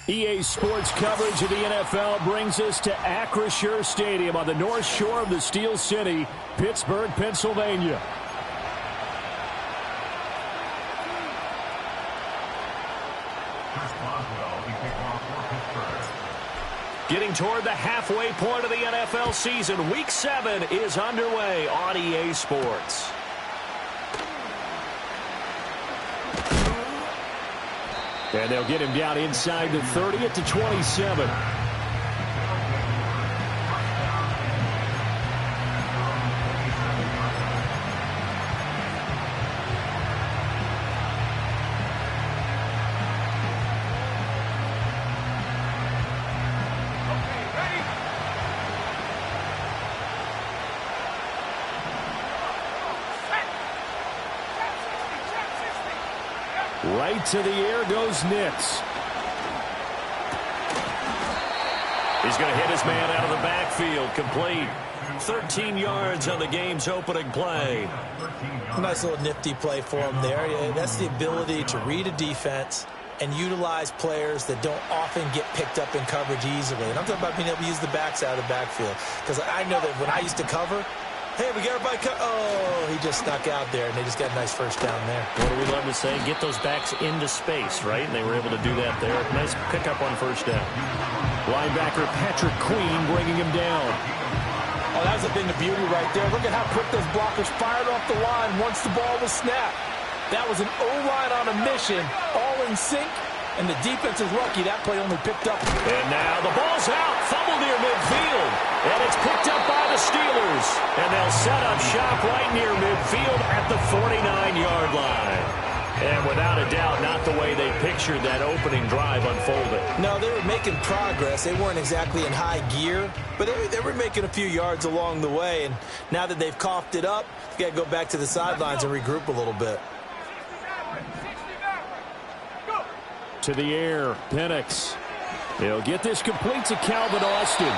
EA Sports coverage of the NFL brings us to Acrisure Stadium on the north shore of the Steel City, Pittsburgh, Pennsylvania. Getting toward the halfway point of the NFL season, Week 7 is underway on EA Sports. And they'll get him down inside the 30 at the 27. Right to the air goes Nix. He's going to hit his man out of the backfield. Complete. 13 yards on the game's opening play. Nice little nifty play for him there. Yeah, that's the ability to read a defense and utilize players that don't often get picked up in coverage easily. And I'm talking about being able to use the backs out of the backfield. Because I know that when I used to cover, hey, we got everybody oh, he just snuck out there, and they just got a nice first down there. What do we love to say? Get those backs into space, right? And they were able to do that there. Nice pickup on first down. Linebacker Patrick Queen bringing him down. Oh, that was a thing of beauty right there. Look at how quick those blockers fired off the line once the ball was snapped. That was an O-line on a mission, all in sync, and the defense is lucky that play only picked up. And now the ball's out, fumble near midfield, and it's picked up by the Steelers. And they'll set up shop right near midfield at the 49-yard line. And without a doubt, not the way they pictured that opening drive unfolded. No, they were making progress. They weren't exactly in high gear, but they were making a few yards along the way. And now that they've coughed it up, you got to go back to the sidelines and regroup a little bit. To the air, Penix. He'll get this complete to Calvin Austin.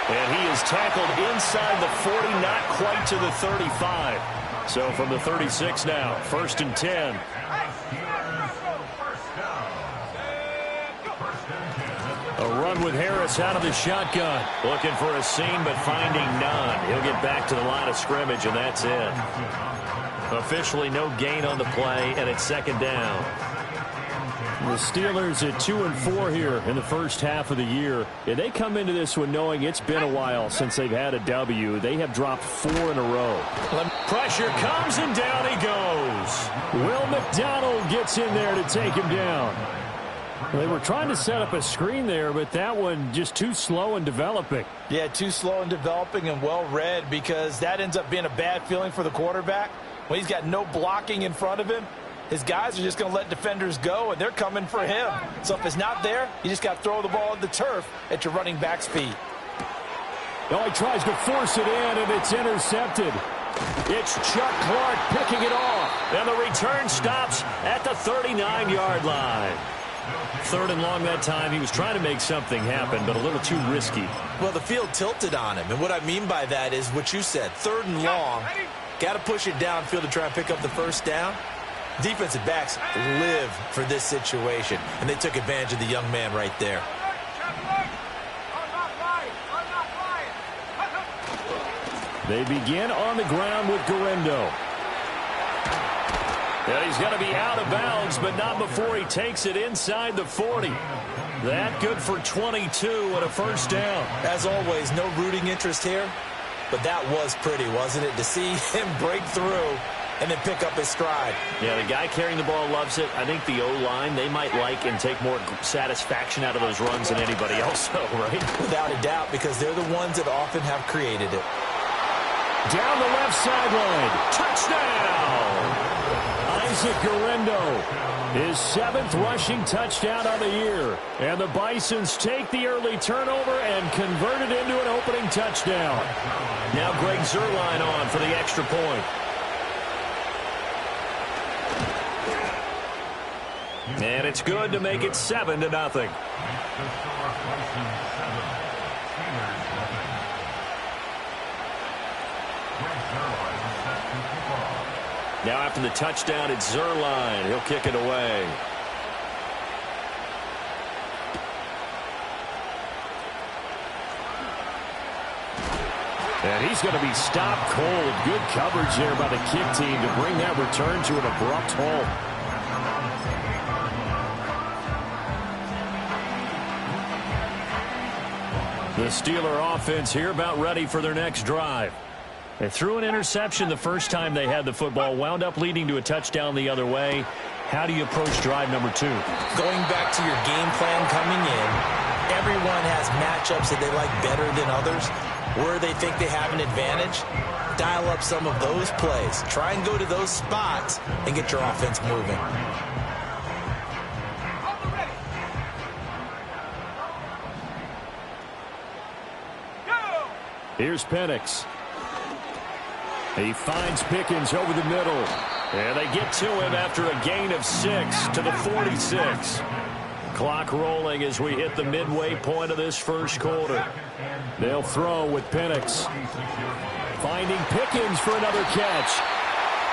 And he is tackled inside the 40, not quite to the 35. So from the 36 now, 1st and 10. A run with Harris out of the shotgun. Looking for a seam, but finding none. He'll get back to the line of scrimmage, and that's it. Officially no gain on the play, and it's 2nd down. The Steelers at 2-4 here in the first half of the year. And they come into this one knowing it's been a while since they've had a W. They have dropped 4 in a row. Pressure comes, and down he goes. Will McDonald gets in there to take him down. They were trying to set up a screen there, but that one just too slow in developing. Yeah, too slow in developing and well read, because that ends up being a bad feeling for the quarterback. When he's got no blocking in front of him, his guys are just going to let defenders go, and they're coming for him. So if it's not there, you just got to throw the ball at the turf at your running back speed. Oh, he tries to force it in, and it's intercepted. It's Chuck Clark picking it off. And the return stops at the 39-yard line. 3rd and long that time. He was trying to make something happen, but a little too risky. Well, the field tilted on him, and what I mean by that is what you said. 3rd and long, got to push it downfield to try and pick up the first down. Defensive backs live for this situation, and they took advantage of the young man right there. They begin on the ground with Guerendo. And he's going to be out of bounds, but not before he takes it inside the 40. That good for 22 and a first down. As always, no rooting interest here, but that was pretty, wasn't it? To see him break through and then pick up his stride. Yeah, the guy carrying the ball loves it. I think the O-line, they might like and take more satisfaction out of those runs than anybody else, though, right? Without a doubt, because they're the ones that often have created it. Down the left sideline. Touchdown! Isaac Guerendo, his 7th rushing touchdown of the year. And the Bisons take the early turnover and convert it into an opening touchdown. Now Greg Zuerlein on for the extra point. And it's good to make it 7-0. Now after the touchdown, it's Zuerlein. He'll kick it away. And he's going to be stopped cold. Good coverage there by the kick team to bring that return to an abrupt halt. The Steeler offense here about ready for their next drive. They threw an interception the first time they had the football, wound up leading to a touchdown the other way. How do you approach drive number 2? Going back to your game plan coming in, everyone has matchups that they like better than others. Where they think they have an advantage, dial up some of those plays. Try and go to those spots and get your offense moving. Here's Penix. He finds Pickens over the middle. And they get to him after a gain of 6 to the 46. Clock rolling as we hit the midway point of this first quarter. They'll throw with Penix. Finding Pickens for another catch.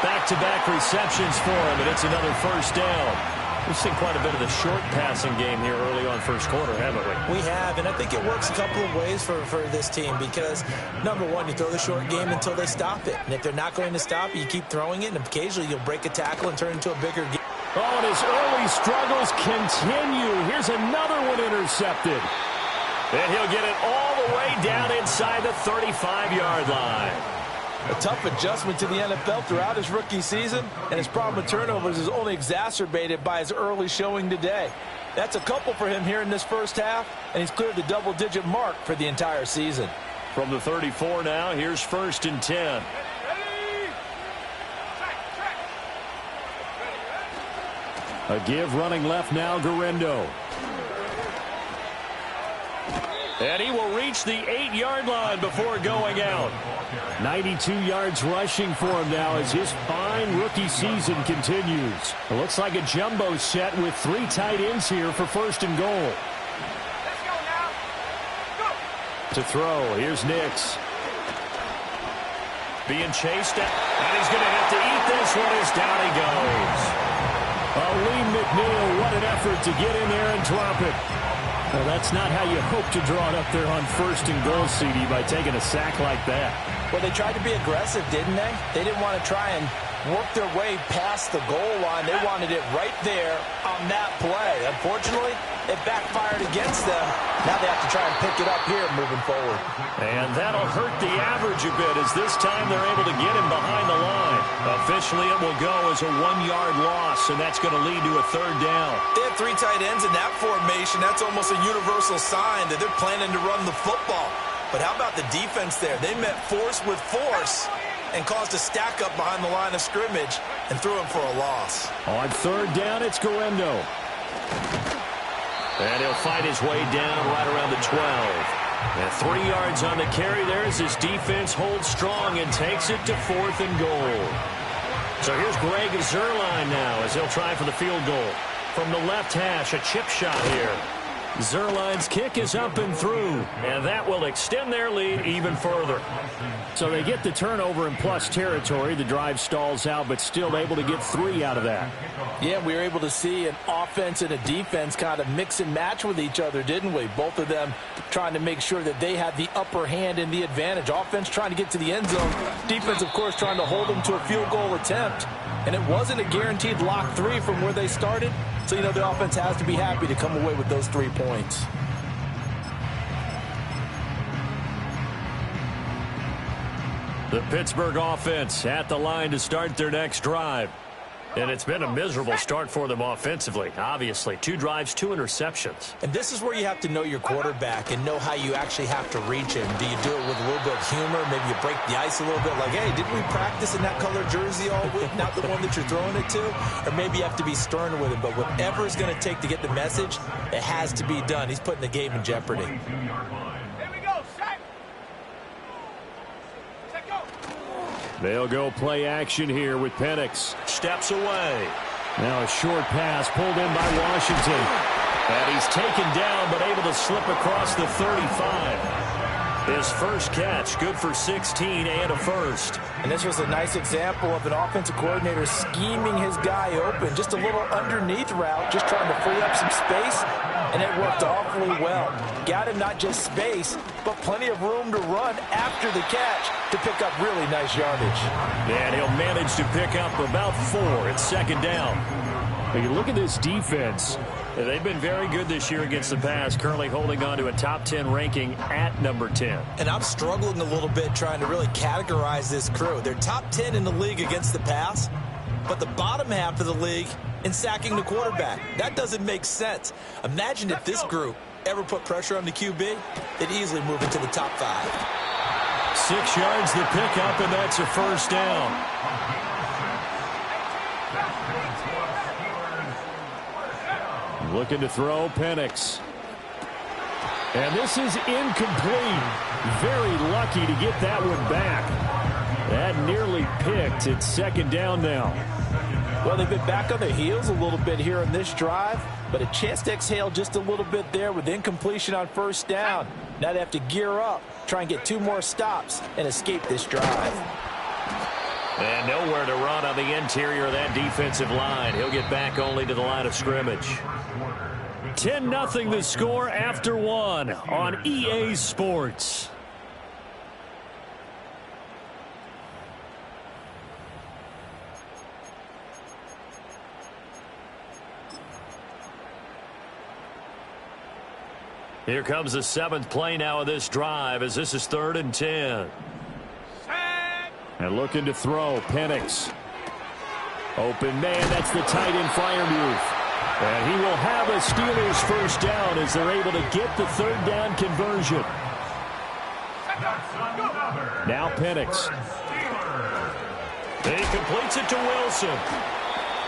Back-to-back receptions for him, and it's another first down. We've seen quite a bit of the short passing game here early on first quarter, haven't we? We have, and I think it works a couple of ways for this team because, number one, you throw the short game until they stop it. And if they're not going to stop it, you keep throwing it, and occasionally you'll break a tackle and turn it into a bigger game. Oh, and his early struggles continue. Here's another one intercepted. And he'll get it all the way down inside the 35-yard line. A tough adjustment to the NFL throughout his rookie season, and his problem with turnovers is only exacerbated by his early showing today. That's a couple for him here in this first half, and he's cleared the double-digit mark for the entire season. From the 34 now, here's 1st and 10. A give running left now, Guerendo. And he will reach the 8-yard line before going out. 92 yards rushing for him now as his fine rookie season continues. It looks like a jumbo set with 3 tight ends here for 1st and goal. Let's go now. Go. To throw, here's Nix. Being chased, and he's going to have to eat this one as down he goes. Aleem McNeil, what an effort to get in there and drop it. Well, that's not how you hope to draw it up there on 1st and goal, CD, by taking a sack like that. Well, they tried to be aggressive, didn't they? They didn't want to try and work their way past the goal line. They wanted it right there on that play. Unfortunately, it backfired against them. Now they have to try and pick it up here moving forward. And that'll hurt the average a bit as this time they're able to get him behind the line. Officially, it will go as a 1-yard loss, and that's going to lead to a 3rd down. They have 3 tight ends in that formation. That's almost a universal sign that they're planning to run the football. But how about the defense there? They met force with force and caused a stack up behind the line of scrimmage and threw him for a loss. On 3rd down, it's Guerendo. And he'll fight his way down right around the 12. And 3 yards on the carry there as his defense holds strong and takes it to 4th and goal. So here's Greg Zuerlein now as he'll try for the field goal. From the left hash, a chip shot here. Zuerlein's kick is up and through, and that will extend their lead even further. So they get the turnover in plus territory. The drive stalls out, but still able to get 3 out of that. Yeah, we were able to see an offense and a defense kind of mix and match with each other, didn't we? Both of them trying to make sure that they had the upper hand and the advantage. Offense trying to get to the end zone. Defense, of course, trying to hold them to a field goal attempt. And it wasn't a guaranteed lock 3 from where they started. So, you know, the offense has to be happy to come away with those 3 points. The Pittsburgh offense at the line to start their next drive. And it's been a miserable start for them offensively. Obviously, 2 drives, 2 interceptions. And this is where you have to know your quarterback and know how you actually have to reach him. Do you do it with a little bit of humor? Maybe you break the ice a little bit like, hey, didn't we practice in that color jersey all week? Not the one that you're throwing it to? Or maybe you have to be stern with him. But whatever it's going to take to get the message, it has to be done. He's putting the game in jeopardy. Here we go. Set. Set, go. They'll go play action here with Penix. Steps away. Now a short pass pulled in by Washington. And he's taken down but able to slip across the 35. His first catch, good for 16 and a first. And this was a nice example of an offensive coordinator scheming his guy open. Just a little underneath route, just trying to free up some space. and it worked awfully well. Got him not just space, but plenty of room to run after the catch to pick up really nice yardage. And he'll manage to pick up about 4. It's second down. When you look at this defense, they've been very good this year against the pass, currently holding on to a top 10 ranking at number 10. And I'm struggling a little bit trying to really categorize this crew. They're top 10 in the league against the pass, but the bottom half of the league in sacking the quarterback. That doesn't make sense. Imagine if this group ever put pressure on the QB, they'd easily move into the top 5. 6 yards the pickup, and that's a first down. Looking to throw, Penix. And this is incomplete. Very lucky to get that one back. That nearly picked. It's second down now. Well, they've been back on their heels a little bit here in this drive, but a chance to exhale just a little bit there with incompletion on first down. Now they have to gear up, try and get 2 more stops, and escape this drive. And nowhere to run on the interior of that defensive line. He'll get back only to the line of scrimmage. 10-0 the score after 1 on EA Sports. Here comes the 7th play now of this drive as this is 3rd and 10. And looking to throw, Penix. Open man, that's the tight end Freiermuth. And he will have a Steelers first down as they're able to get the 3rd down conversion. Now Penix. He completes it to Wilson.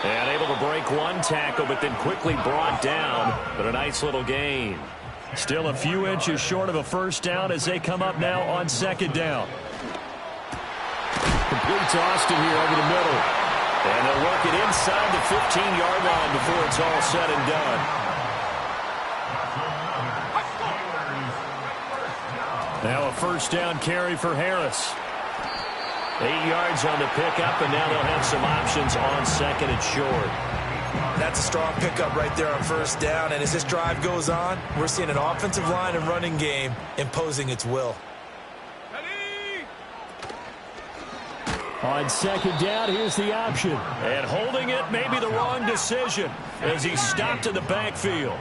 And able to break 1 tackle, but then quickly brought down. But a nice little gain. Still a few inches short of a first down as they come up now on 2nd down. Completes Austin here over the middle. And they'll work it inside the 15-yard line before it's all said and done. Now a first down carry for Harris. 8 yards on the pickup, and now they'll have some options on 2nd and short. That's a strong pickup right there on first down, and as this drive goes on, we're seeing an offensive line and running game imposing its will. On 2nd down, here's the option. And holding it may be the wrong decision as he's stopped in the backfield.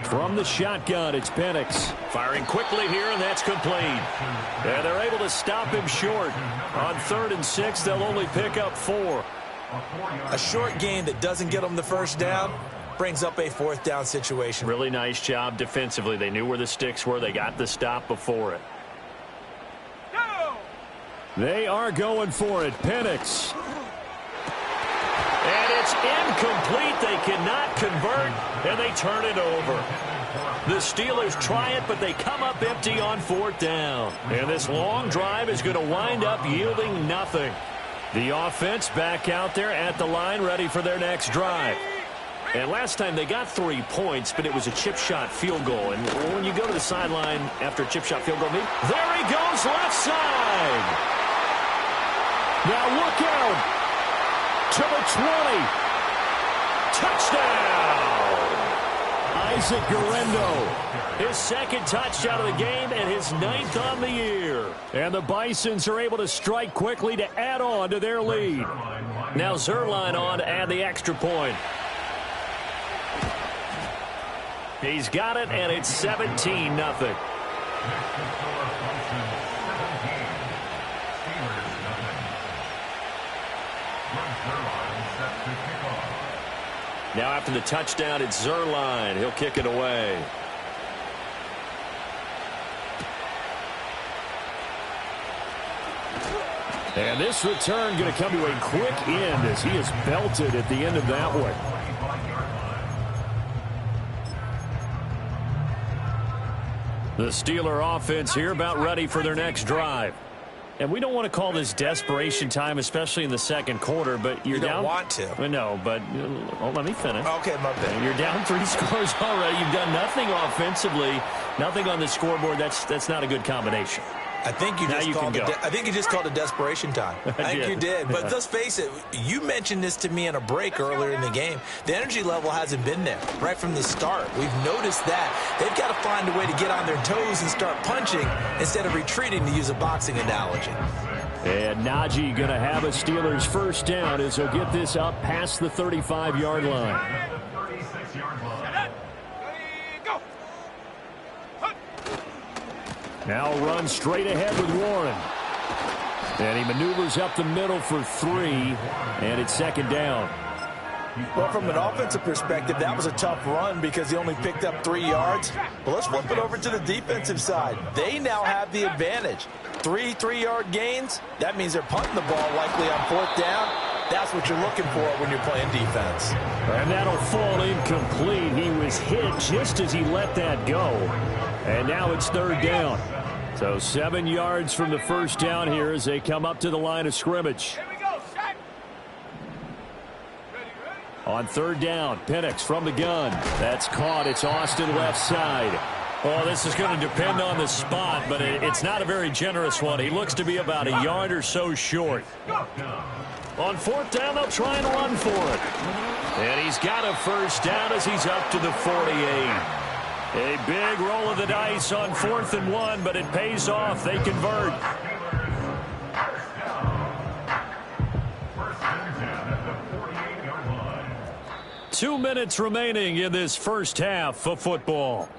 From the shotgun, it's Penix. Firing quickly here, and that's complete. And they're able to stop him short. On 3rd and 6, they'll only pick up 4. A short game that doesn't get them the first down brings up a 4th down situation. Really nice job defensively. They knew where the sticks were. They got the stop before it. They are going for it. Penix. And it's incomplete. They cannot convert, and they turn it over. The Steelers try it, but they come up empty on 4th down. And this long drive is going to wind up yielding nothing. The offense back out there at the line, ready for their next drive. And last time they got 3 points, but it was a chip shot field goal. And when you go to the sideline after a chip shot field goal, there he goes left side. Now look out to the 20. Touchdown! Isaac Guerendo. His 2nd touchdown of the game and his 9th on the year. And the Bisons are able to strike quickly to add on to their lead. Now Zuerlein on to add the extra point. He's got it, and it's 17-0. Now after the touchdown, it's Zuerlein. He'll kick it away. And this return going to come to a quick end as he is belted at the end of that one. The Steeler offense here about ready for their next drive. And we don't want to call this desperation time, especially in the 2nd quarter, but you're down. You don't want to. No, but let me finish. Okay, my bad. You're down 3 scores already. You've done nothing offensively, nothing on the scoreboard. That's not a good combination. I think you just called it desperation time. I think you did. But let's face it, you mentioned this to me in a break earlier in the game. The energy level hasn't been there right from the start. We've noticed that. They've got to find a way to get on their toes and start punching instead of retreating, to use a boxing analogy. And Najee going to have a Steelers first down as he'll get this up past the 35-yard line. Now run straight ahead with Warren. And he maneuvers up the middle for 3, and it's second down. Well, from an offensive perspective, that was a tough run because he only picked up 3 yards. But let's flip it over to the defensive side. They now have the advantage. 3 3-yard gains, that means they're punting the ball likely on 4th down. That's what you're looking for when you're playing defense. And that'll fall incomplete. He was hit just as he let that go. And now it's 3rd down. So 7 yards from the first down here as they come up to the line of scrimmage. Here we go, set. On 3rd down, Penix from the gun. That's caught. It's Austin left side. Well, this is going to depend on the spot, but it's not a very generous one. He looks to be about a yard or so short. On 4th down, they'll try and run for it. And he's got a first down as he's up to the 48. A big roll of the dice on 4th and 1, but it pays off. They convert. Two minutes remaining in this first half of football.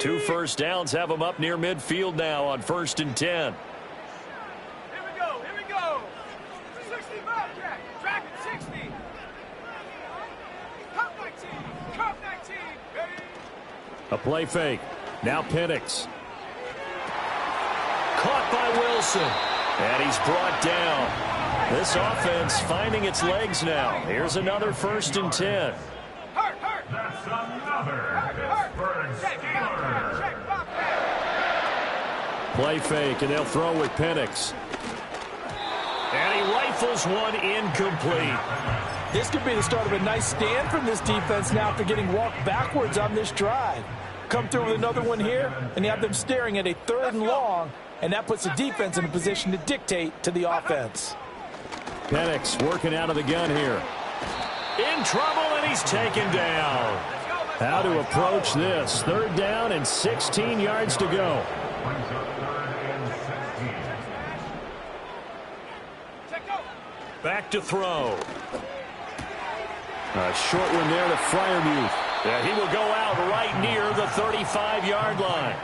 2 first downs have them up near midfield now on 1st and 10. Here we go. 65, Jack. Track it, 60. Cup 19. A play fake. Now Penix. Caught by Wilson. And he's brought down. This offense finding its legs now. Here's another 1st and 10. That's another Play fake, and they'll throw with Penix. And he rifles one incomplete. This could be the start of a nice stand from this defense now after getting walked backwards on this drive. Come through with another one here, and you have them staring at a 3rd and long, and that puts the defense in a position to dictate to the offense. Penix working out of the gun here. In trouble, and he's taken down. How to approach this? 3rd down and 16 yards to go. Back to throw. A short one there to Freiermuth. Yeah, he will go out right near the 35-yard line.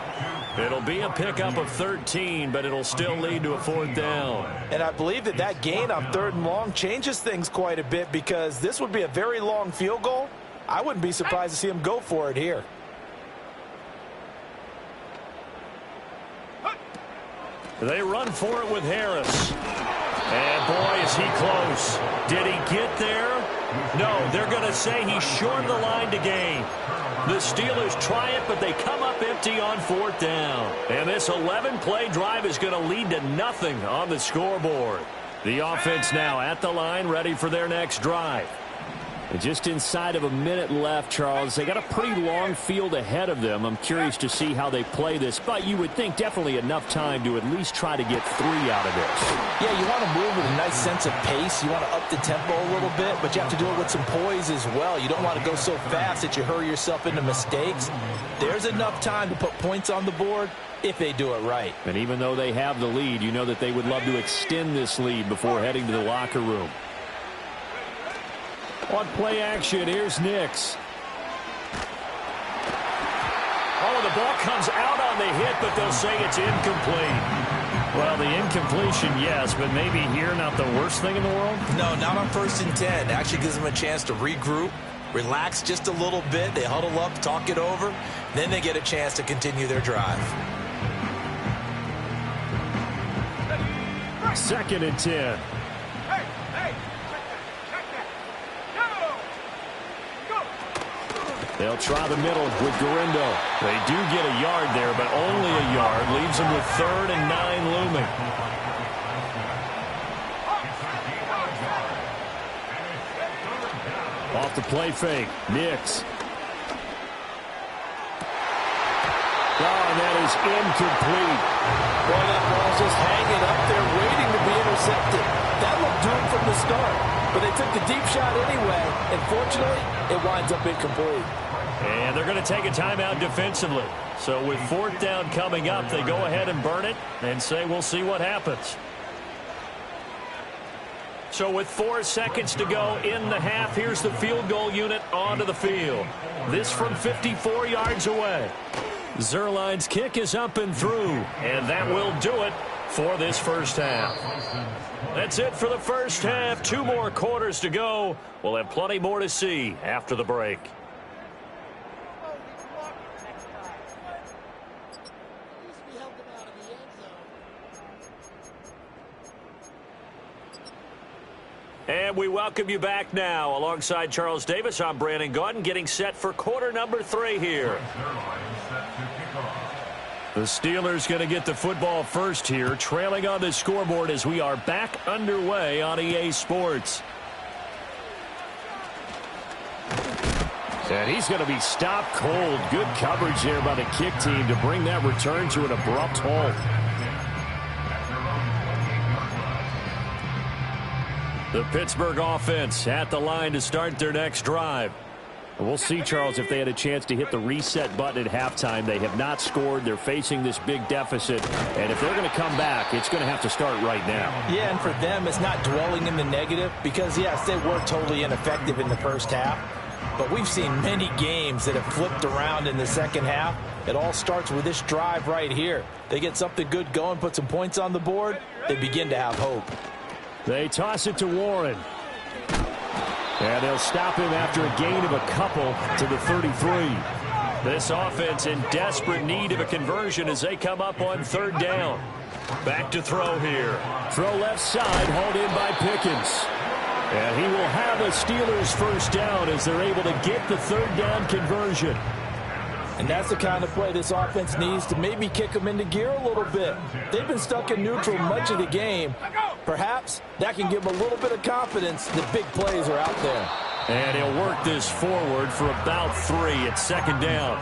It'll be a pickup of 13, but it'll still lead to a 4th down. And I believe that gain on 3rd and long changes things quite a bit because this would be a very long field goal. I wouldn't be surprised to see him go for it here. They run for it with Harris. And boy, is he close. Did he get there? No, they're going to say he's short of the line to gain. The Steelers try it, but they come up empty on 4th down. And this 11-play drive is going to lead to nothing on the scoreboard. The offense now at the line, ready for their next drive. And just inside of a minute left, Charles. They got a pretty long field ahead of them. I'm curious to see how they play this, but you would think definitely enough time to at least try to get 3 out of this. Yeah, you want to move with a nice sense of pace. You want to up the tempo a little bit, but you have to do it with some poise as well. You don't want to go so fast that you hurry yourself into mistakes. There's enough time to put points on the board if they do it right. And even though they have the lead, you know that they would love to extend this lead before heading to the locker room. On play action, here's Nix. Oh, the ball comes out on the hit, but they'll say it's incomplete. Well, the incompletion, yes, but maybe here not the worst thing in the world? No, not on 1st and 10. It actually gives them a chance to regroup, relax just a little bit. They huddle up, talk it over. Then they get a chance to continue their drive. 2nd and 10. They'll try the middle with Gurindo. They do get a yard there, but only a yard. Leaves them with 3rd and 9 looming. Off the play fake. Nix. Oh, and that is incomplete. Well, that ball's just hanging up there waiting to be intercepted. That looked doomed from the start, but they took the deep shot anyway, and fortunately, it winds up incomplete. And they're going to take a timeout defensively. So with fourth down coming up, they go ahead and burn it and say we'll see what happens. So with 4 seconds to go in the half, here's the field goal unit onto the field. This from 54 yards away. Zuerlein's kick is up and through, and that will do it for this first half. That's it for the first half. 2 more quarters to go. We'll have plenty more to see after the break. And we welcome you back now. Alongside Charles Davis, I'm Brandon Gaudin, getting set for quarter number 3 here. The Steelers going to get the football first here, trailing on the scoreboard as we are back underway on EA Sports. And he's going to be stopped cold. Good coverage there by the kick team to bring that return to an abrupt halt. The Pittsburgh offense at the line to start their next drive. We'll see, Charles, if they had a chance to hit the reset button at halftime. They have not scored. They're facing this big deficit. And if they're going to come back, it's going to have to start right now. Yeah, and for them, it's not dwelling in the negative because, yes, they were totally ineffective in the first half. But we've seen many games that have flipped around in the second half. It all starts with this drive right here. They get something good going, put some points on the board, they begin to have hope. They toss it to Warren. And they'll stop him after a gain of a couple to the 33. This offense in desperate need of a conversion as they come up on third down. Back to throw here. Throw left side, hauled in by Pickens. And he will have a Steelers first down as they're able to get the third down conversion. And that's the kind of play this offense needs to maybe kick them into gear a little bit. They've been stuck in neutral much of the game. Perhaps that can give them a little bit of confidence that big plays are out there. And he'll work this forward for about 3 at second down.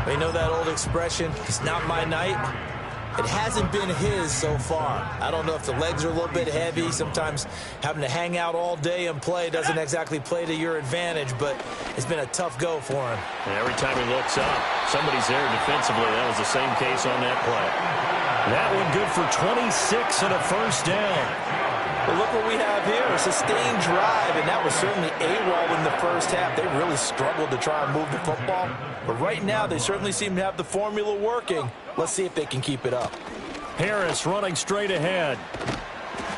We know that old expression, it's not my night. It hasn't been his so far. I don't know if the legs are a little bit heavy. Sometimes having to hang out all day and play doesn't exactly play to your advantage, but it's been a tough go for him. And every time he looks up, somebody's there defensively. That was the same case on that play. That one good for 26 and a first down. Well, look what we have here, a sustained drive, and that was certainly AWOL in the first half. They really struggled to try and move the football, but right now they certainly seem to have the formula working. Let's see if they can keep it up. Harris running straight ahead.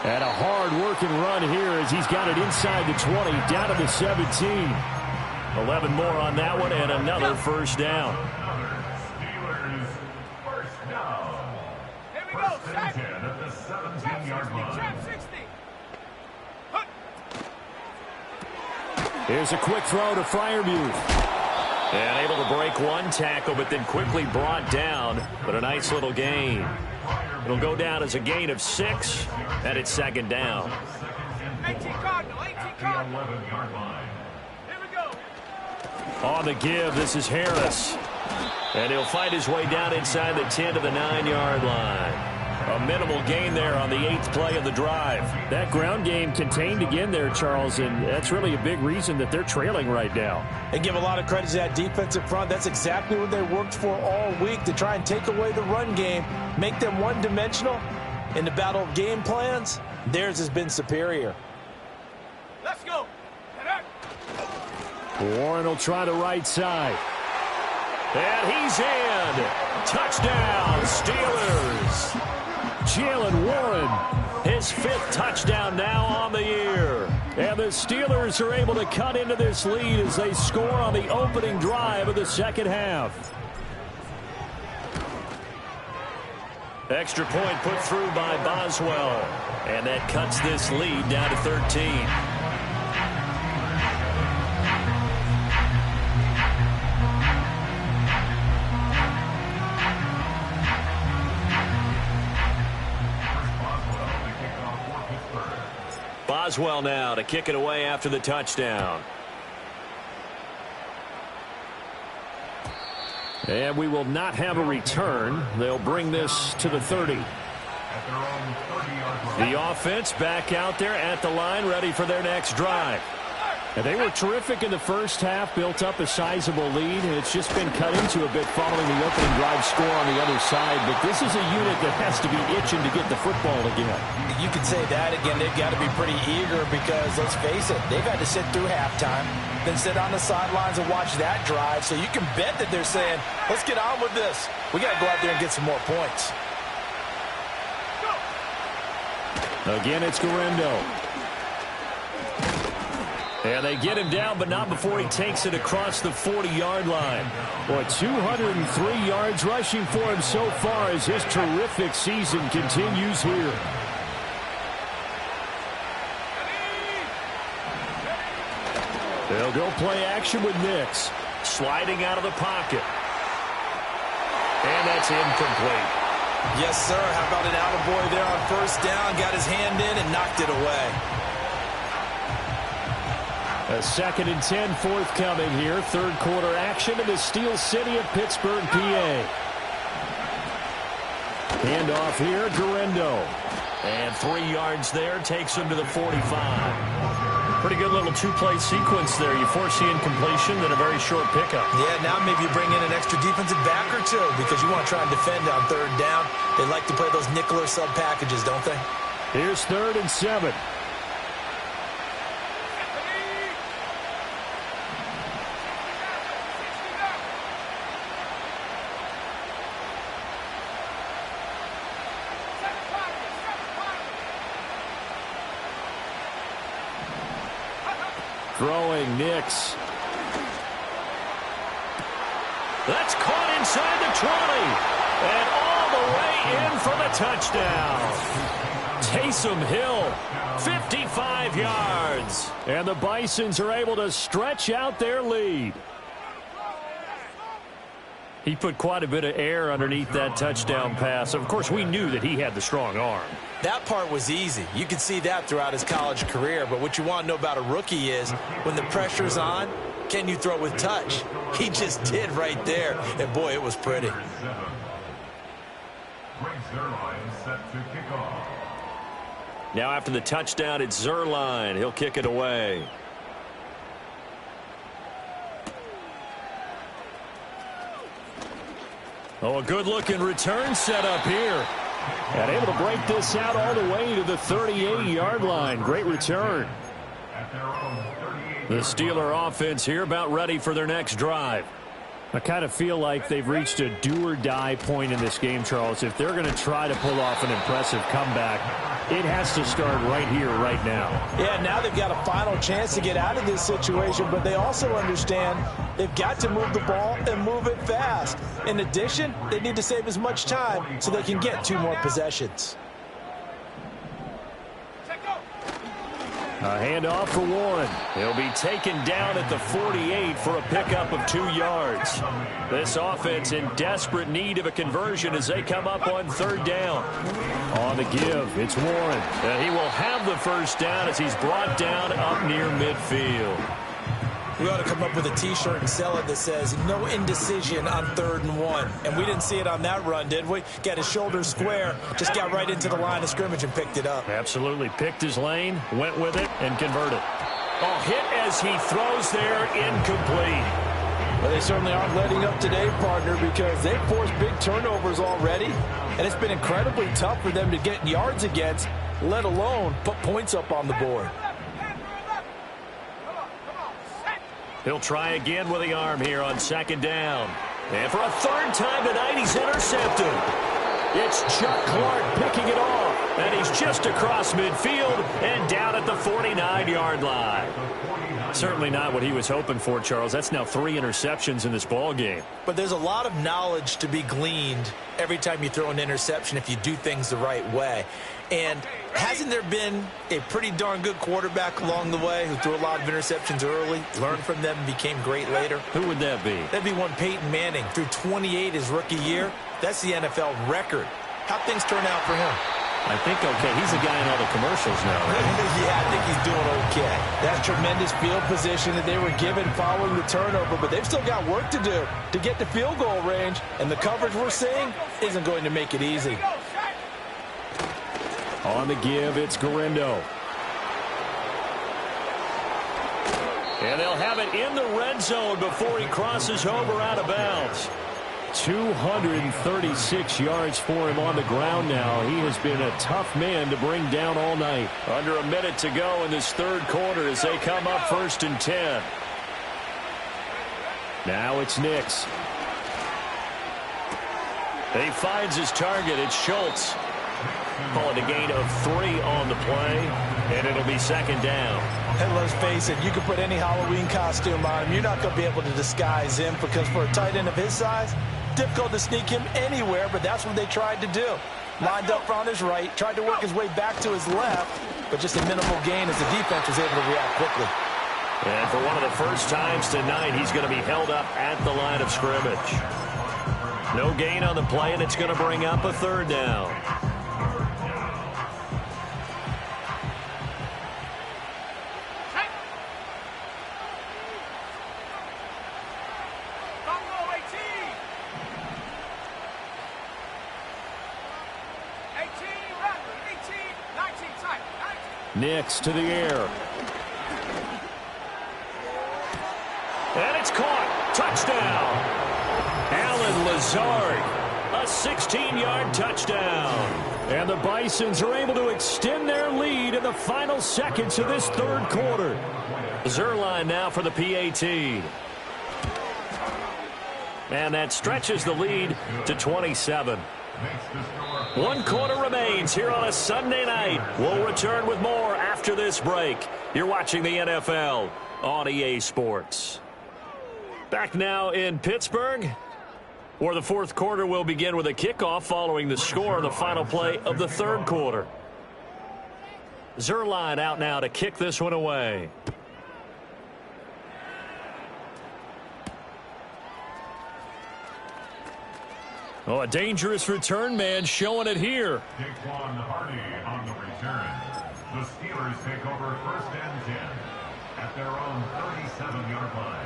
And a hard-working run here as he's got it inside the 20, down to the 17. 11 more on that one, and another first down. Here we go, second. At the 17-yard line. Trap 60. Here's a quick throw to Freiermuth. And able to break one tackle, but then quickly brought down. But a nice little gain. It'll go down as a gain of 6, and it's second down. 18 Cardinal, 18 Cardinal. 11-yard line. Here we go. On the give, this is Harris. And he'll fight his way down inside the 10 to the 9-yard line. A minimal gain there on the 8th play of the drive. That ground game contained again there, Charles, and that's really a big reason that they're trailing right now. And give a lot of credit to that defensive front. That's exactly what they worked for all week, to try and take away the run game, make them one-dimensional. In the battle of game plans, theirs has been superior. Let's go. Warren will try the right side. And he's in. Touchdown, Steelers. Jaylen Warren, his 5th touchdown now on the year. And the Steelers are able to cut into this lead as they score on the opening drive of the second half. Extra point put through by Boswell. And that cuts this lead down to 13. Boswell now to kick it away after the touchdown. And we will not have a return. They'll bring this to the 30. The offense back out there at the line, ready for their next drive. And they were terrific in the first half, built up a sizable lead, and it's just been cut into a bit following the opening drive score on the other side. But this is a unit that has to be itching to get the football again. You could say that again. They've got to be pretty eager because, let's face it, they've had to sit through halftime, then sit on the sidelines and watch that drive. So you can bet that they're saying, let's get on with this. We got to go out there and get some more points. Again, it's Guerrero. And they get him down, but not before he takes it across the 40-yard line. Boy, 203 yards rushing for him so far as his terrific season continues here. They'll go play action with Nix. Sliding out of the pocket. And that's incomplete. Yes, sir. How about an attaboy there on first down? Got his hand in and knocked it away. A 2nd and 10 forthcoming here. Third quarter action in the Steel City of Pittsburgh, PA. Hand off here, Guerrero. And 3 yards there, takes him to the 45. Pretty good little two-play sequence there. You force the incompletion, then a very short pickup. Yeah, now maybe you bring in an extra defensive back or two because you want to try and defend on third down. They like to play those nickel or sub packages, don't they? Here's 3rd and 7. Throwing Nix. That's caught inside the 20. And all the way in for the touchdown. Taysom Hill, 55 yards. And the Bisons are able to stretch out their lead. He put quite a bit of air underneath that touchdown pass. Of course, we knew that he had the strong arm. That part was easy. You could see that throughout his college career. But what you want to know about a rookie is when the pressure's on, can you throw with touch? He just did right there. And, boy, it was pretty. Now after the touchdown, it's Zuerlein. He'll kick it away. Oh, a good-looking return set up here. And able to break this out all the way to the 38-yard line. Great return. The Steeler offense here about ready for their next drive. I kind of feel like they've reached a do-or-die point in this game, Charles. If they're going to try to pull off an impressive comeback, it has to start right here, right now. Yeah, now they've got a final chance to get out of this situation, but they also understand they've got to move the ball and move it fast. In addition, they need to save as much time so they can get 2 more possessions. A handoff for Warren. He'll be taken down at the 48 for a pickup of 2 yards. This offense in desperate need of a conversion as they come up on 3rd down. On the give, it's Warren. And he will have the first down as he's brought down up near midfield. We ought to come up with a T-shirt and sell it that says, no indecision on 3rd and 1. And we didn't see it on that run, did we? Got his shoulders square, just got right into the line of scrimmage and picked it up. Absolutely. Picked his lane, went with it, and converted. Oh, hit as he throws there, incomplete. Well, they certainly aren't letting up today, partner, because they've forced big turnovers already. And it's been incredibly tough for them to get yards against, let alone put points up on the board. He'll try again with the arm here on 2nd down. And for a 3rd time tonight, he's intercepted. It's Chuck Clark picking it off. And he's just across midfield and down at the 49-yard line. Certainly not what he was hoping for, Charles. That's now 3 interceptions in this ball game. But there's a lot of knowledge to be gleaned every time you throw an interception if you do things the right way. And hasn't there been a pretty darn good quarterback along the way who threw a lot of interceptions early, learned from them, and became great later? Who would that be? That'd be one Peyton Manning. Threw 28 his rookie year. That's the NFL record. How'd things turn out for him? I think okay. He's a guy in all the commercials now, right? Yeah, I think he's doing okay. That's tremendous field position that they were given following the turnover, but they've still got work to do to get to field goal range, and the coverage we're seeing isn't going to make it easy. On the give, it's Garindo. And they'll have it in the red zone before he crosses over out of bounds. 236 yards for him on the ground now. He has been a tough man to bring down all night. Under a minute to go in this third quarter as they come up 1st and 10. Now it's Nix. He finds his target. It's Schultz. Call it a gain of 3 on the play, and it'll be 2nd down. And let's face it, you can put any Halloween costume on him. You're not going to be able to disguise him because for a tight end of his size, difficult to sneak him anywhere, but that's what they tried to do. Lined up on his right, tried to work his way back to his left, but just a minimal gain as the defense was able to react quickly. And for one of the first times tonight, he's going to be held up at the line of scrimmage. No gain on the play, and it's going to bring up a 3rd down. Nix to the air. And it's caught. Touchdown. Allen Lazard. A 16-yard touchdown. And the Bisons are able to extend their lead in the final seconds of this third quarter. Zuerlein now for the PAT. And that stretches the lead to 27. 1 quarter remains here on a Sunday night. We'll return with more after this break. You're watching the NFL on EA Sports. Back now in Pittsburgh, where the fourth quarter will begin with a kickoff following the score on the final play of the third quarter. Zuerlein out now to kick this one away. Oh, a dangerous return man showing it here. Daquan Hardy on the return. The Steelers take over 1st and 10 at their own 37-yard line.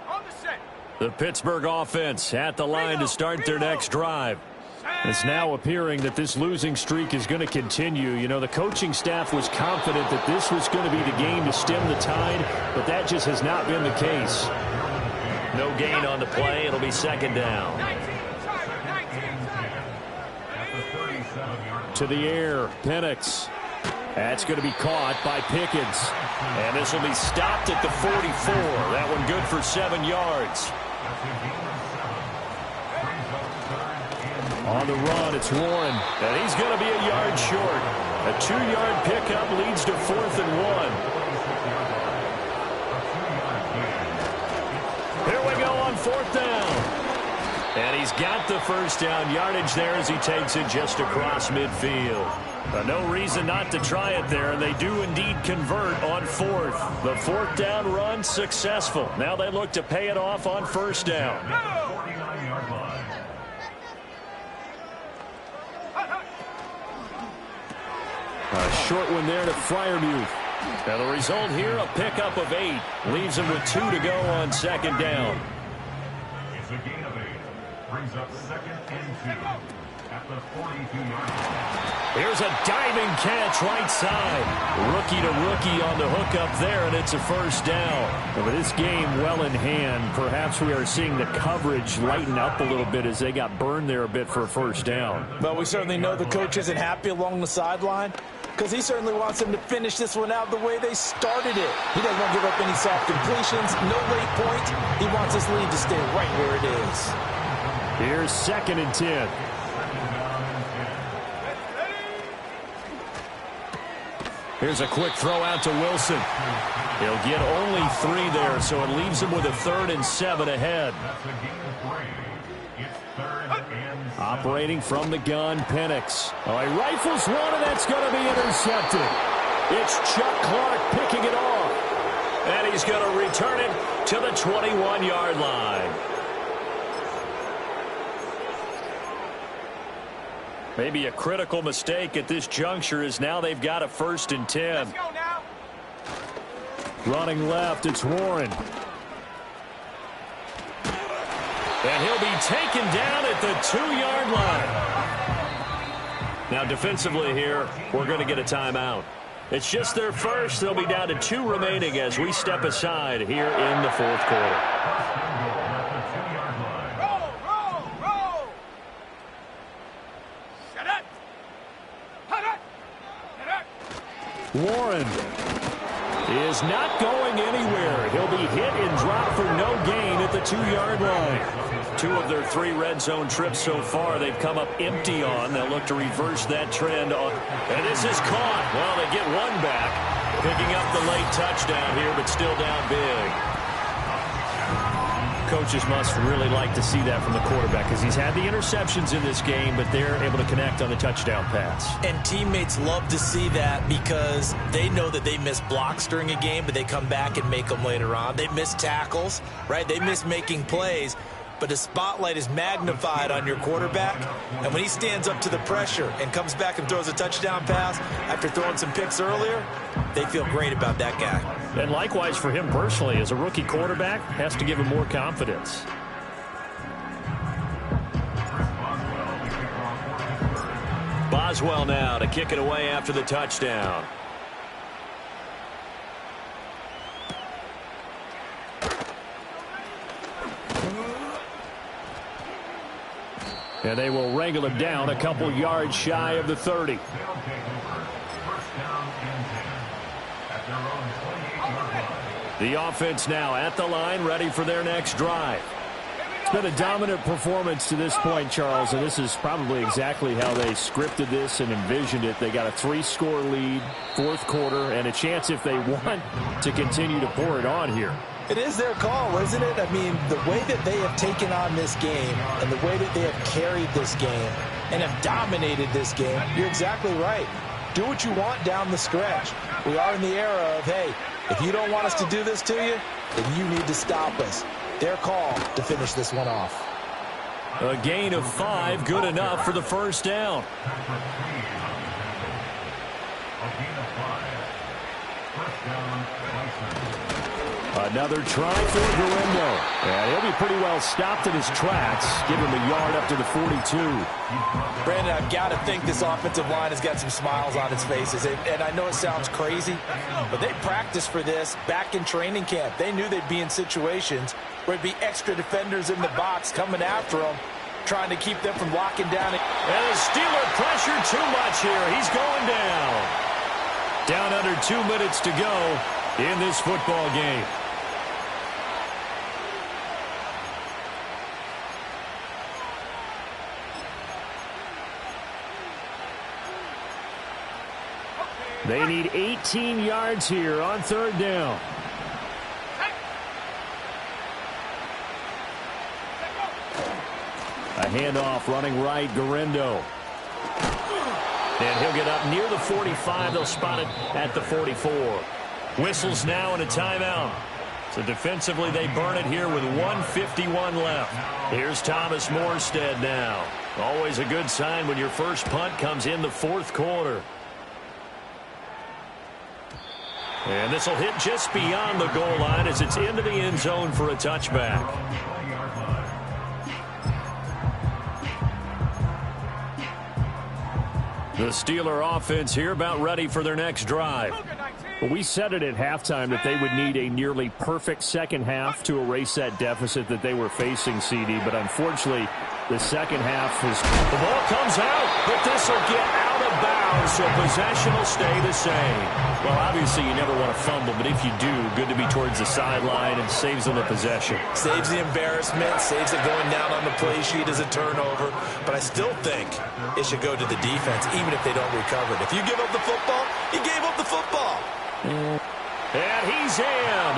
On the set. The Pittsburgh offense at the line to start their next drive. It's now appearing that this losing streak is going to continue. You know, the coaching staff was confident that this was going to be the game to stem the tide, but that just has not been the case. No gain on the play. It'll be 2nd down. To the air, Penix. That's going to be caught by Pickens. And this will be stopped at the 44. That one good for 7 yards. On the run, it's Warren. And he's going to be a yard short. A 2-yard pickup leads to 4th and 1. Here we go on 4th down. And he's got the first down yardage there as he takes it just across midfield. No reason not to try it there, and they do indeed convert on 4th. The 4th down run successful. Now they look to pay it off on 1st down. A short one there to Freiermuth. Now the result here, a pickup of 8. Leaves him with 2 to go on 2nd down. It's a gain of 8. Brings up 2nd and 2 at the 42-yard line. Here's a diving catch right side. Rookie to rookie on the hook up there, and it's a 1st down. Well, with this game well in hand, perhaps we are seeing the coverage lighten up a little bit as they got burned there a bit for a 1st down. But we certainly know the coach isn't happy along the sideline because he certainly wants them to finish this one out the way they started it. He doesn't want to give up any soft completions, no late points. He wants his lead to stay right where it is. Here's 2nd and 10. Here's a quick throw out to Wilson. He'll get only 3 there, so it leaves him with a 3rd and 7 ahead. Operating from the gun, Penix. Oh, he rifles one, and that's going to be intercepted. It's Chuck Clark picking it off. And he's going to return it to the 21-yard line. Maybe a critical mistake at this juncture is now they've got a 1st and 10. Let's go now. Running left, it's Warren. And he'll be taken down at the 2-yard line. Now defensively here, we're going to get a timeout. It's just their first. They'll be down to 2 remaining as we step aside here in the 4th quarter. Roll, roll, roll. Shut up. Shut up. Shut up. Warren is not going anywhere. He'll be hit and dropped for no gain at the 2-yard line. 2 of their 3 red zone trips so far they've come up empty on. They'll look to reverse that trend. And this is caught. Well, they get one back. Picking up the late touchdown here, but still down big. Coaches must really like to see that from the quarterback because he's had the interceptions in this game, but they're able to connect on the touchdown pass. And teammates love to see that because they know that they miss blocks during a game, but they come back and make them later on. They miss tackles, right? They miss making plays. But the spotlight is magnified on your quarterback. And when he stands up to the pressure and comes back and throws a touchdown pass after throwing some picks earlier, they feel great about that guy. And likewise for him personally, as a rookie quarterback, has to give him more confidence. Boswell now to kick it away after the touchdown. And they will wrangle him down a couple yards shy of the 30. The offense now at the line, ready for their next drive. It's been a dominant performance to this point, Charles, and this is probably exactly how they scripted this and envisioned it. They got a 3-score lead, 4th quarter, and a chance if they want to continue to pour it on here. It is their call, isn't it? I mean, the way that they have taken on this game and the way that they have carried this game and have dominated this game, you're exactly right. Do what you want down the stretch. We are in the era of, hey, if you don't want us to do this to you, then you need to stop us. Their call to finish this one off. A gain of 5, good enough for the 1st down. Another try for Gurindo. And he'll be pretty well stopped in his tracks. Give him a yard up to the 42. Brandon, I've got to think this offensive line has got some smiles on its faces. And I know it sounds crazy, but they practiced for this back in training camp. They knew they'd be in situations where it'd be extra defenders in the box coming after them, trying to keep them from locking down. And the Steeler pressure too much here. He's going down. Down under 2 minutes to go in this football game. They need 18 yards here on 3rd down. A handoff running right, Gurindo. And he'll get up near the 45. They'll spot it at the 44. Whistles now and a timeout. So defensively they burn it here with 1:51 left. Here's Thomas Morstead now. Always a good sign when your first punt comes in the 4th quarter. And this will hit just beyond the goal line as it's into the end zone for a touchback. The Steeler offense here about ready for their next drive. Well, we said it at halftime that they would need a nearly perfect second half to erase that deficit that they were facing, CD. But unfortunately, the second half is... The ball comes out, but this will get out of bounds, so possession will stay the same. Well, obviously, you never want to fumble, but if you do, good to be towards the sideline and saves them the possession. Saves the embarrassment, saves it going down on the play sheet as a turnover. But I still think it should go to the defense, even if they don't recover it. If you give up the football, you gave up the football. And he's in.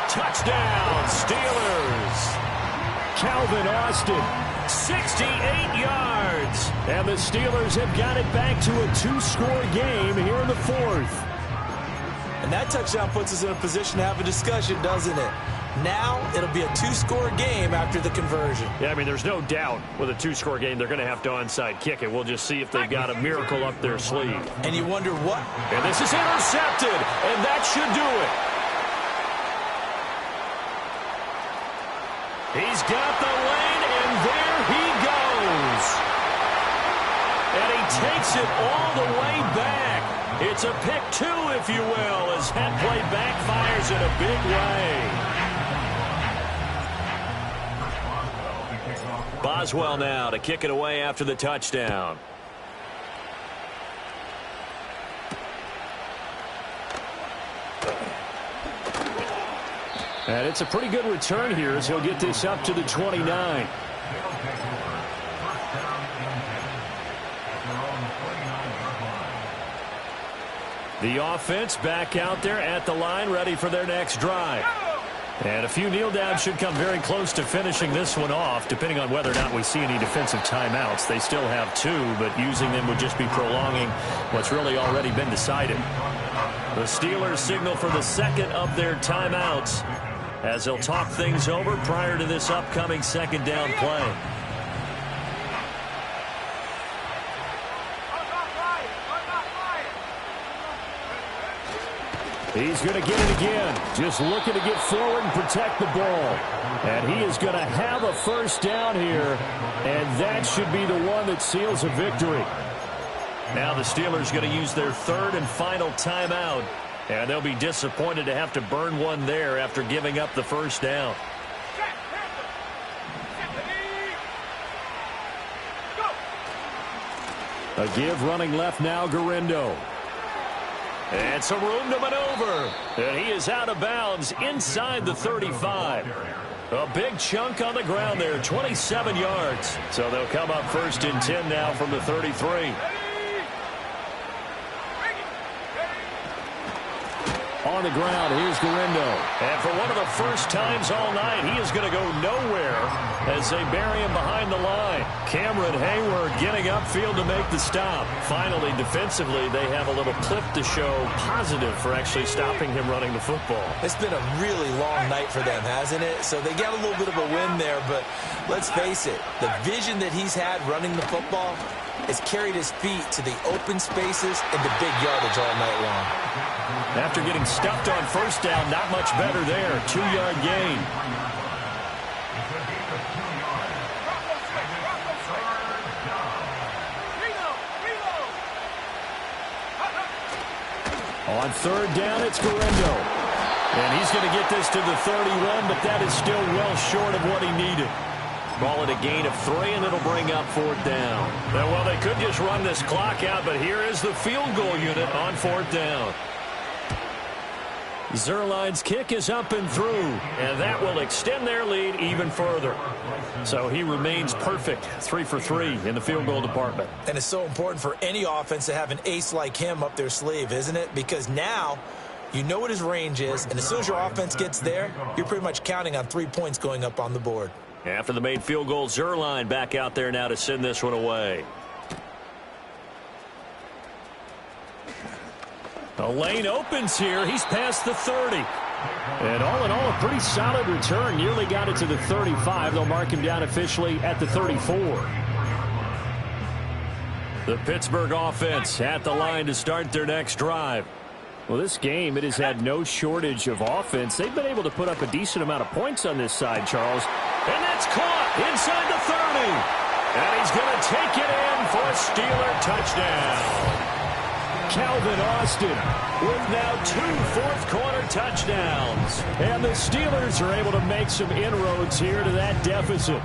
Touchdown, Steelers. Calvin Austin, 68 yards. and the Steelers have got it back to a 2-score game here in the 4th. And that touchdown puts us in a position to have a discussion, doesn't it? Now it'll be a 2-score game after the conversion. Yeah, I mean, there's no doubt with a 2-score game they're going to have to onside kick it. We'll just see if they've got a miracle up their sleeve. And you wonder what? And this is intercepted, and that should do it. He's got the lane, and there he goes. And he takes it all the way back. It's a pick 2, if you will, as that play backfires in a big way. Boswell now to kick it away after the touchdown. And it's a pretty good return here as he'll get this up to the 29. The offense back out there at the line, ready for their next drive. And a few kneel downs should come very close to finishing this one off, depending on whether or not we see any defensive timeouts. They still have 2, but using them would just be prolonging what's really already been decided. The Steelers signal for the second of their timeouts as they'll talk things over prior to this upcoming second down play. He's going to get it again. Just looking to get forward and protect the ball. And he is going to have a first down here. And that should be the one that seals a victory. Now the Steelers going to use their third and final timeout. And they'll be disappointed to have to burn one there after giving up the first down. A give running left now, Gurindo. And some room to maneuver. And he is out of bounds inside the 35. A big chunk on the ground there, 27 yards. So they'll come up first and 10 now from the 33. On the ground, here's Gurindo. And for one of the first times all night, he is going to go nowhere as they bury him behind the line. Cameron Hayward getting upfield to make the stop. Finally, defensively, they have a little clip to show positive for actually stopping him running the football. It's been a really long night for them, hasn't it? So they got a little bit of a win there, but let's face it, the vision that he's had running the football has carried his feet to the open spaces and the big yardage all night long. After getting stuffed on first down, not much better there. 2-yard gain. On third down, it's Gurindo. And he's going to get this to the 31, but that is still well short of what he needed. Ball at a gain of 3, and it'll bring up fourth down. Well, they could just run this clock out, but here is the field goal unit on fourth down. Zuerlein's kick is up and through, and that will extend their lead even further. So he remains perfect, 3 for 3 in the field goal department. And it's so important for any offense to have an ace like him up their sleeve, isn't it? Because now you know what his range is, and as soon as your offense gets there, you're pretty much counting on 3 points going up on the board. After the made field goal, Zuerlein back out there now to send this one away. The lane opens here. He's past the 30. And all in all, a pretty solid return. Nearly got it to the 35. They'll mark him down officially at the 34. The Pittsburgh offense at the line to start their next drive. Well, this game, it has had no shortage of offense. They've been able to put up a decent amount of points on this side, Charles. And that's caught inside the 30. And he's going to take it in for a Steeler touchdown. Calvin Austin with now 2 fourth-quarter touchdowns. And the Steelers are able to make some inroads here to that deficit.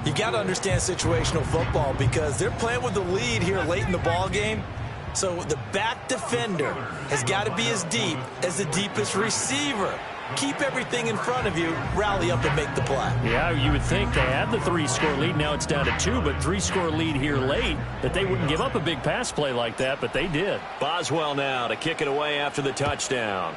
You got to understand situational football because they're playing with the lead here late in the ball game. So the back defender has got to be as deep as the deepest receiver. Keep everything in front of you, rally up and make the play. Yeah, you would think they had the 3-score lead. Now it's down to 2, but 3-score lead here late, that they wouldn't give up a big pass play like that, but they did. Boswell now to kick it away after the touchdown.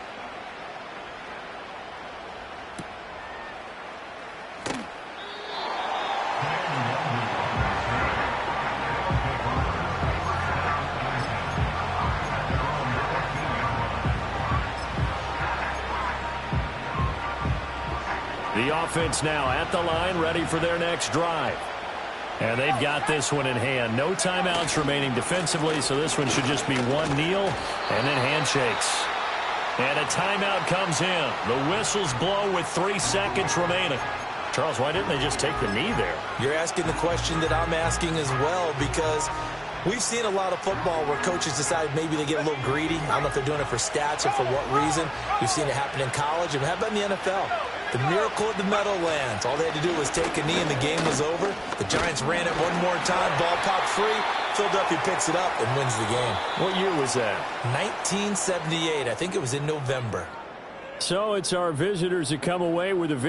The offense now at the line, ready for their next drive. And they've got this one in hand. No timeouts remaining defensively, so this one should just be one kneel and then handshakes. And a timeout comes in. The whistles blow with 3 seconds remaining. Charles, why didn't they just take the knee there? You're asking the question that I'm asking as well, because we've seen a lot of football where coaches decide maybe they get a little greedy. I don't know if they're doing it for stats or for what reason. We've seen it happen in college, and how about in the NFL? The miracle of the Meadowlands. All they had to do was take a knee, and the game was over. The Giants ran it one more time. Ball popped free. Philadelphia picks it up and wins the game. What year was that? 1978. I think it was in November. So it's our visitors that come away with a victory.